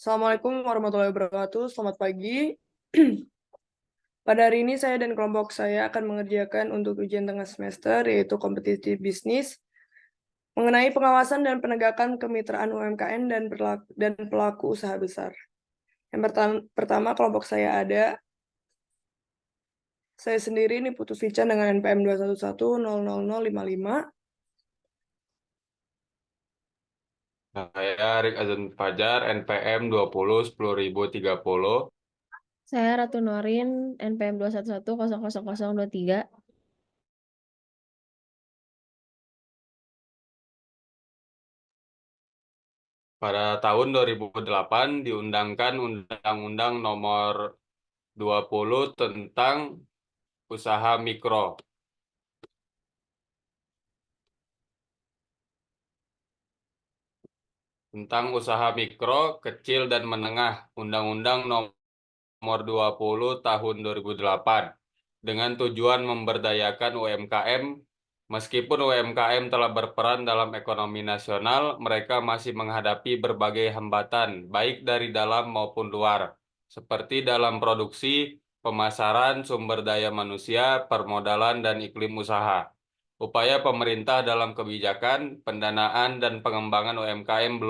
Assalamualaikum warahmatullahi wabarakatuh. Selamat pagi. Pada hari ini saya dan kelompok saya akan mengerjakan untuk ujian tengah semester, yaitu kompetitif bisnis, mengenai pengawasan dan penegakan kemitraan UMKM dan pelaku usaha besar. Yang pertama kelompok saya ada, saya sendiri ini Putu Fican dengan NPM 211000055. Saya Rik Azan Fajar, NPM 20 10.030. Saya Ratu Norin, NPM 211000023. Pada tahun 2008 diundangkan Undang-Undang Nomor 20 tentang Usaha Mikro. Tentang usaha mikro, kecil, dan menengah, Undang-Undang Nomor 20 Tahun 2008, dengan tujuan memberdayakan UMKM. Meskipun UMKM telah berperan dalam ekonomi nasional, mereka masih menghadapi berbagai hambatan, baik dari dalam maupun luar, seperti dalam produksi, pemasaran, sumber daya manusia, permodalan, dan iklim usaha. Upaya pemerintah dalam kebijakan, pendanaan, dan pengembangan UMKM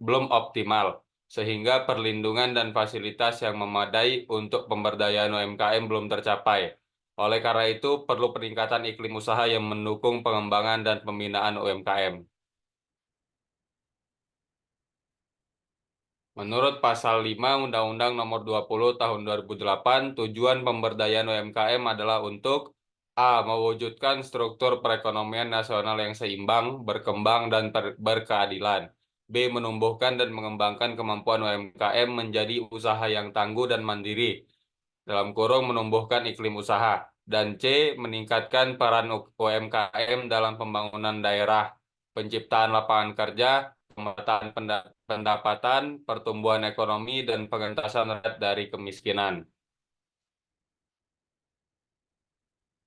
belum optimal, sehingga perlindungan dan fasilitas yang memadai untuk pemberdayaan UMKM belum tercapai. Oleh karena itu, perlu peningkatan iklim usaha yang mendukung pengembangan dan pembinaan UMKM. Menurut Pasal 5 Undang-Undang Nomor 20 Tahun 2008, tujuan pemberdayaan UMKM adalah untuk A. Mewujudkan struktur perekonomian nasional yang seimbang, berkembang, dan berkeadilan. B. Menumbuhkan dan mengembangkan kemampuan UMKM menjadi usaha yang tangguh dan mandiri, dalam kurung menumbuhkan iklim usaha. Dan C. Meningkatkan peran UMKM dalam pembangunan daerah, penciptaan lapangan kerja, pemetaan pendapatan, pertumbuhan ekonomi, dan pengentasan rakyat dari kemiskinan.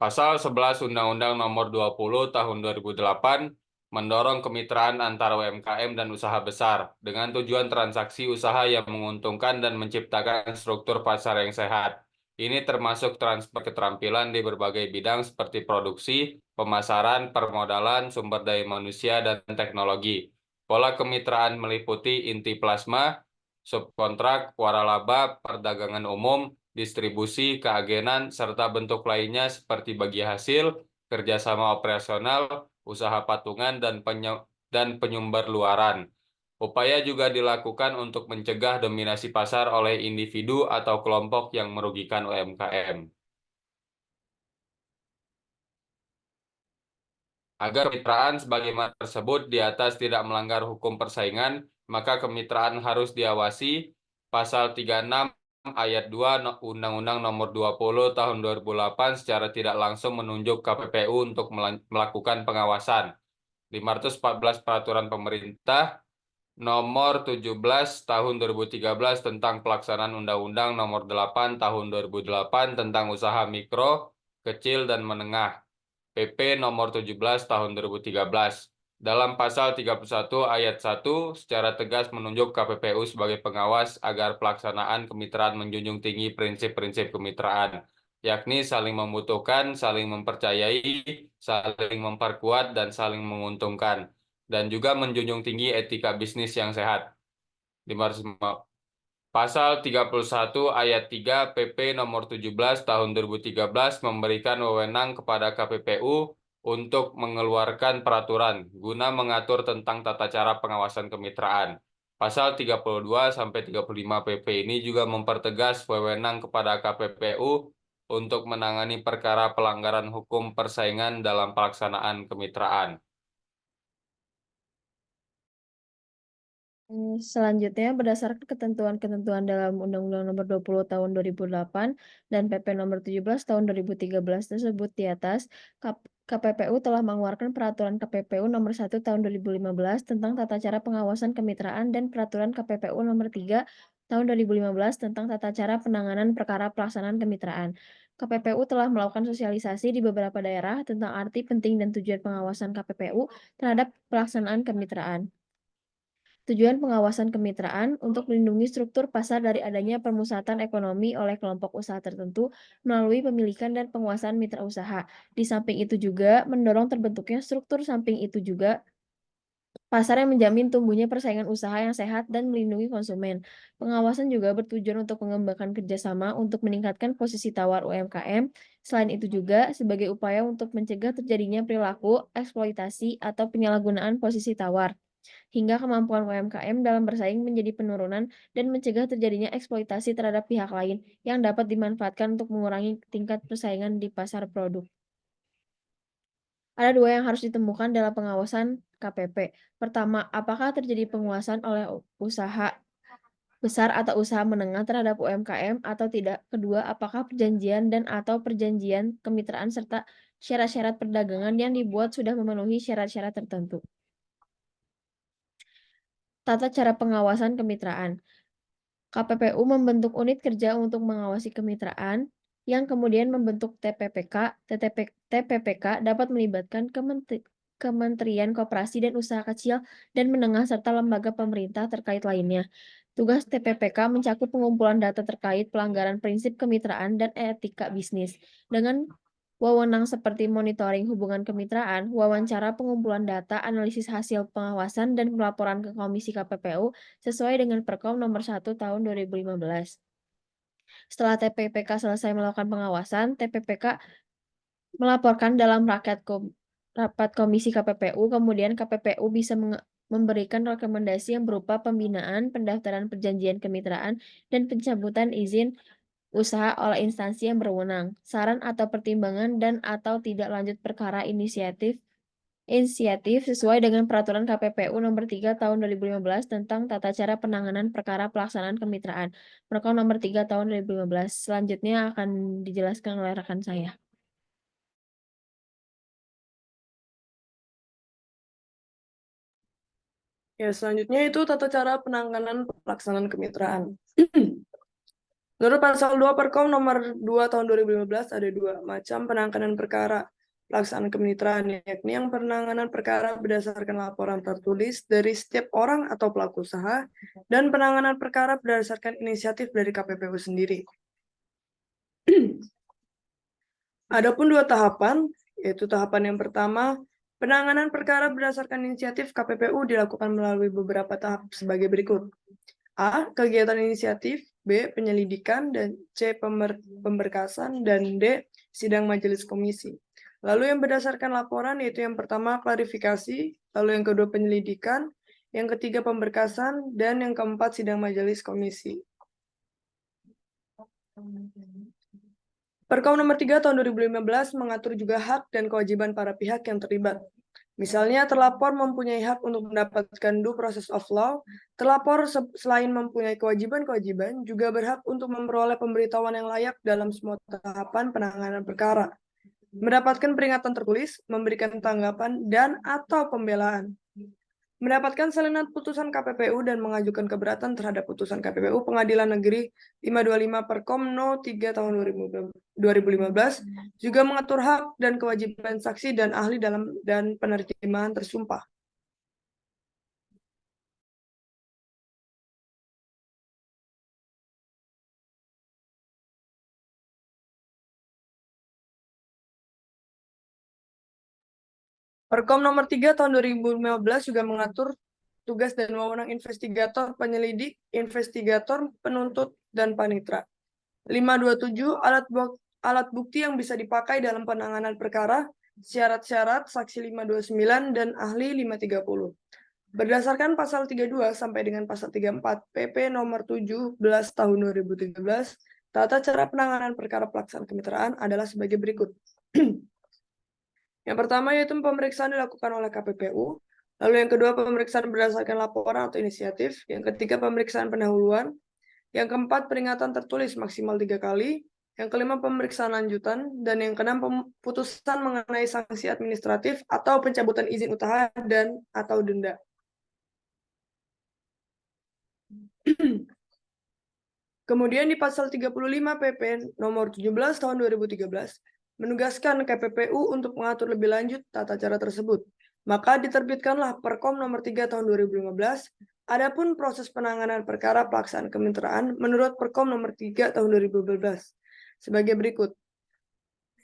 Pasal 11 Undang-Undang Nomor 20 Tahun 2008 mendorong kemitraan antara UMKM dan usaha besar dengan tujuan transaksi usaha yang menguntungkan dan menciptakan struktur pasar yang sehat. Ini termasuk transfer keterampilan di berbagai bidang seperti produksi, pemasaran, permodalan, sumber daya manusia, dan teknologi. Pola kemitraan meliputi inti plasma, subkontrak, waralaba, perdagangan umum, distribusi, keagenan, serta bentuk lainnya seperti bagi hasil, kerjasama operasional, usaha patungan, dan penyumber luaran. Upaya juga dilakukan untuk mencegah dominasi pasar oleh individu atau kelompok yang merugikan UMKM. Agar kemitraan sebagaimana tersebut di atas tidak melanggar hukum persaingan, maka kemitraan harus diawasi. Pasal 36 Ayat 2 Undang-Undang Nomor 20 Tahun 2008 secara tidak langsung menunjuk KPPU untuk melakukan pengawasan. 514 Peraturan Pemerintah Nomor 17 Tahun 2013 tentang pelaksanaan Undang-Undang Nomor 8 Tahun 2008 tentang usaha mikro, kecil, dan menengah. PP Nomor 17 Tahun 2013. Dalam Pasal 31 Ayat 1 secara tegas menunjuk KPPU sebagai pengawas agar pelaksanaan kemitraan menjunjung tinggi prinsip-prinsip kemitraan, yakni saling membutuhkan, saling mempercayai, saling memperkuat, dan saling menguntungkan, dan juga menjunjung tinggi etika bisnis yang sehat. Pasal 31 Ayat 3 PP Nomor 17 Tahun 2013 memberikan wewenang kepada KPPU untuk mengeluarkan peraturan guna mengatur tentang tata cara pengawasan kemitraan. Pasal 32-35 PP ini juga mempertegas wewenang kepada KPPU untuk menangani perkara pelanggaran hukum persaingan dalam pelaksanaan kemitraan. Selanjutnya, berdasarkan ketentuan-ketentuan dalam Undang-Undang Nomor 20 Tahun 2008 dan PP Nomor 17 Tahun 2013 tersebut di atas, KPPU telah mengeluarkan Peraturan KPPU Nomor 1 Tahun 2015 tentang tata cara pengawasan kemitraan dan Peraturan KPPU Nomor 3 Tahun 2015 tentang tata cara penanganan perkara pelaksanaan kemitraan. KPPU telah melakukan sosialisasi di beberapa daerah tentang arti penting dan tujuan pengawasan KPPU terhadap pelaksanaan kemitraan. Tujuan pengawasan kemitraan untuk melindungi struktur pasar dari adanya permusatan ekonomi oleh kelompok usaha tertentu melalui pemilikan dan penguasaan mitra usaha. Di samping itu juga mendorong terbentuknya struktur samping itu juga pasar yang menjamin tumbuhnya persaingan usaha yang sehat dan melindungi konsumen. Pengawasan juga bertujuan untuk mengembangkan kerjasama untuk meningkatkan posisi tawar UMKM. Selain itu juga sebagai upaya untuk mencegah terjadinya perilaku, eksploitasi, atau penyalahgunaan posisi tawar hingga kemampuan UMKM dalam bersaing menjadi penurunan dan mencegah terjadinya eksploitasi terhadap pihak lain yang dapat dimanfaatkan untuk mengurangi tingkat persaingan di pasar produk. Ada dua yang harus ditemukan dalam pengawasan KPP. Pertama, apakah terjadi penguasaan oleh usaha besar atau usaha menengah terhadap UMKM atau tidak? Kedua, apakah perjanjian dan atau perjanjian kemitraan serta syarat-syarat perdagangan yang dibuat sudah memenuhi syarat-syarat tertentu? Tata cara pengawasan kemitraan. KPPU membentuk unit kerja untuk mengawasi kemitraan, yang kemudian membentuk TPPK. TPPK dapat melibatkan Kementerian Koperasi dan Usaha Kecil dan Menengah serta lembaga pemerintah terkait lainnya. Tugas TPPK mencakup pengumpulan data terkait pelanggaran prinsip kemitraan dan etika bisnis. Dengan wewenang seperti monitoring hubungan kemitraan, wawancara, pengumpulan data, analisis hasil pengawasan, dan pelaporan ke Komisi KPPU sesuai dengan Perkom nomor 1 tahun 2015. Setelah TPPK selesai melakukan pengawasan, TPPK melaporkan dalam rapat Komisi KPPU, kemudian KPPU bisa memberikan rekomendasi yang berupa pembinaan, pendaftaran perjanjian kemitraan, dan pencabutan izin usaha oleh instansi yang berwenang, saran atau pertimbangan dan atau tidak lanjut perkara inisiatif sesuai dengan Peraturan KPPU Nomor 3 Tahun 2015 tentang tata cara penanganan perkara pelaksanaan kemitraan. Perkom Nomor 3 Tahun 2015. Selanjutnya akan dijelaskan oleh rekan saya. Ya, selanjutnya itu tata cara penanganan pelaksanaan kemitraan. Menurut pasal 2 Perkom nomor 2 tahun 2015 ada dua macam penanganan perkara pelaksanaan kemitraan, yakni yang penanganan perkara berdasarkan laporan tertulis dari setiap orang atau pelaku usaha dan penanganan perkara berdasarkan inisiatif dari KPPU sendiri. Adapun dua tahapan, yaitu tahapan yang pertama, penanganan perkara berdasarkan inisiatif KPPU dilakukan melalui beberapa tahap sebagai berikut. A. Kegiatan inisiatif, B. Penyelidikan, dan C. Pemberkasan, dan D. Sidang majelis komisi. Lalu yang berdasarkan laporan yaitu yang pertama klarifikasi, lalu yang kedua penyelidikan, yang ketiga pemberkasan, dan yang keempat sidang majelis komisi. Perkom nomor 3 tahun 2015 mengatur juga hak dan kewajiban para pihak yang terlibat. Misalnya, terlapor mempunyai hak untuk mendapatkan due process of law. Terlapor selain mempunyai kewajiban-kewajiban, juga berhak untuk memperoleh pemberitahuan yang layak dalam semua tahapan penanganan perkara. Mendapatkan peringatan tertulis, memberikan tanggapan dan atau pembelaan. Mendapatkan salinan putusan KPPU dan mengajukan keberatan terhadap putusan KPPU Pengadilan Negeri 525 Perkom No 3 tahun 2015 juga mengatur hak dan kewajiban saksi dan ahli dan penerimaan tersumpah. Perkom nomor 3 tahun 2015 juga mengatur tugas dan wewenang investigator, penyelidik, investigator, penuntut, dan panitra. 527 alat bukti yang bisa dipakai dalam penanganan perkara, syarat-syarat saksi 529 dan ahli 530. Berdasarkan pasal 32 sampai dengan pasal 34 PP nomor 17 tahun 2013, tata cara penanganan perkara pelaksanaan kemitraan adalah sebagai berikut. Yang pertama yaitu pemeriksaan dilakukan oleh KPPU, lalu yang kedua pemeriksaan berdasarkan laporan atau inisiatif, yang ketiga pemeriksaan pendahuluan, yang keempat peringatan tertulis maksimal 3 kali, yang kelima pemeriksaan lanjutan, dan yang keenam putusan mengenai sanksi administratif atau pencabutan izin usaha dan atau denda. Kemudian di pasal 35 PP nomor 17 tahun 2013 menugaskan KPPU untuk mengatur lebih lanjut tata cara tersebut. Maka diterbitkanlah Perkom nomor 3 tahun 2015 Adapun proses penanganan perkara pelaksanaan kemitraan menurut Perkom nomor 3 tahun 2012 sebagai berikut.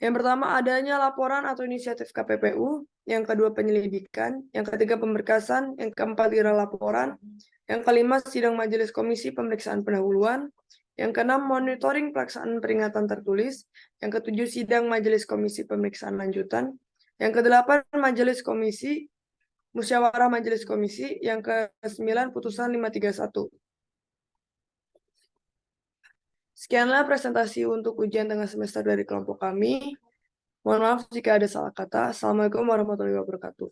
Yang pertama, adanya laporan atau inisiatif KPPU, yang kedua penyelidikan, yang ketiga pemberkasan, yang keempat kira laporan, yang kelima sidang majelis komisi pemeriksaan pendahuluan, yang keenam monitoring pelaksanaan peringatan tertulis, yang ketujuh sidang majelis komisi pemeriksaan lanjutan, yang kedelapan majelis komisi musyawarah majelis komisi, yang ke-9 putusan 531. Sekianlah presentasi untuk ujian tengah semester dari kelompok kami. Mohon maaf jika ada salah kata. Assalamualaikum warahmatullahi wabarakatuh.